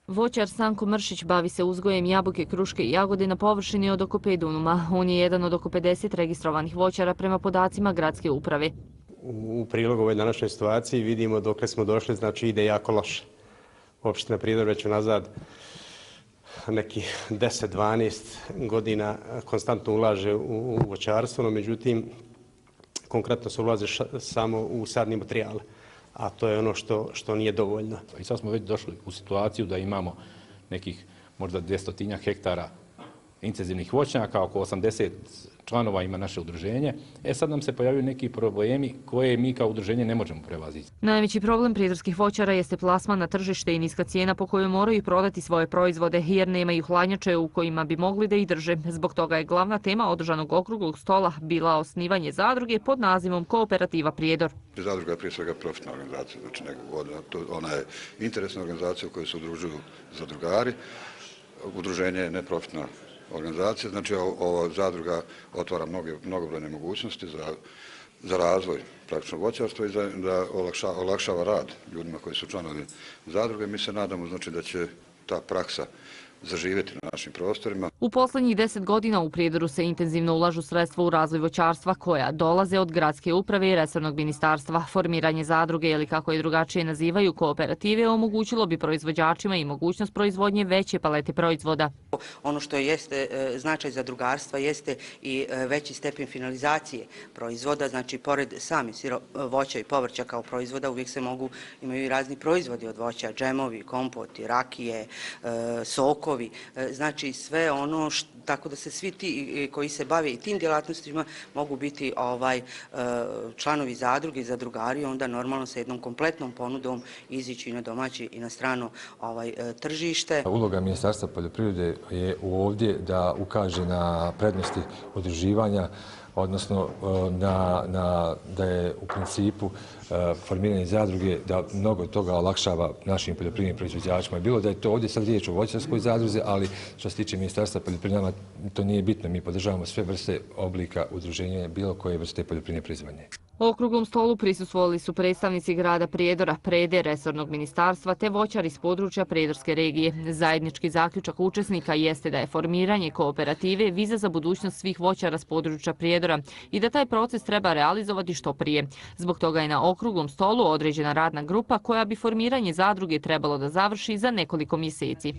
Voćar Sanko Mršić bavi se uzgojem jabuke, kruške i jagode na površini od oko 5 dunuma. On je jedan od oko 50 registrovanih voćara prema podacima gradske uprave. U prilogu ovoj današnjoj situaciji vidimo dokle smo došli, znači ide jako loše. Opština Prijedor već unazad nekih 10-12 godina konstantno ulaže u voćarstvo, no međutim konkretno se ulaže samo u sadni materijal, a to je ono što nije dovoljno. I sad smo već došli u situaciju da imamo nekih možda 200 hektara intenzivnih voćnjaka, oko 80 članova ima naše udruženje. Sad nam se pojavljaju neki problemi koje mi kao udruženje ne možemo prevaziti. Najveći problem pridorskih voćara jeste plasman na tržište i niska cijena po kojoj moraju prodati svoje proizvode jer nemaju hladnjače u kojima bi mogli da ih drže. Zbog toga je glavna tema održanog okruglog stola bila osnivanje zadruge pod nazivom Kooperativa Prijedor. Zadruga je prije svega profitna organizacija, znači ona je interesna organizacija u kojoj se udružuju zadrugari. Udruženje je neprofitna organizacija, znači ova zadruga otvara mnogobrojne mogućnosti za razvoj praktično voćarstva i da olakšava rad ljudima koji su članovi zadruge. Mi se nadamo znači da će ta praksa zaživjeti na našim prostorima. U posljednjih 10 godina u Prijedoru se intenzivno ulažu sredstva u razvoj voćarstva koja dolaze od gradske uprave i resornog ministarstva. Formiranje zadruge ili kako je drugačije nazivaju kooperative omogućilo bi proizvođačima i mogućnost proizvodnje veće palete proizvoda. Ono što jeste značaj zadrugarstva jeste i veći stepen finalizacije proizvoda, znači pored sami voća i povrća kao proizvoda uvijek se imaju i razni proizvodi od voća, džemovi, kompoti, rakije, sokovi, znači sve ono tako da se svi ti koji se bave i tim djelatnostima mogu biti članovi zadruge i zadrugari, onda normalno sa jednom kompletnom ponudom izići i na domaće i na strano tržište. Uloga Ministarstva poljoprivrede je ovdje da ukaže na prednosti udruživanja, odnosno da je u principu formiranje zadruge da mnogo toga olakšava našim poljoprivrednim proizvođačima. Bilo da je to ovdje sad riječ o voćarskoj zadruzi, ali što se tiče Ministarstva poljoprivrede, to nije bitno. Mi podržavamo sve vrste oblika udruženja, bilo koje vrste poljoprivredne proizvodnje. Okruglom stolu prisustvovali su predstavnici grada Prijedora, Prede, resornog ministarstva te voćari iz područja Prijedorske regije. Zajednički zaključak učesnika jeste da je formiranje kooperative viza za budućnost svih voćara s područja Prijedora i da taj proces treba realizovati što prije. Zbog toga je na okruglom stolu određena radna grupa koja bi formiranje zadruge trebalo da završi za nekoliko mjeseci.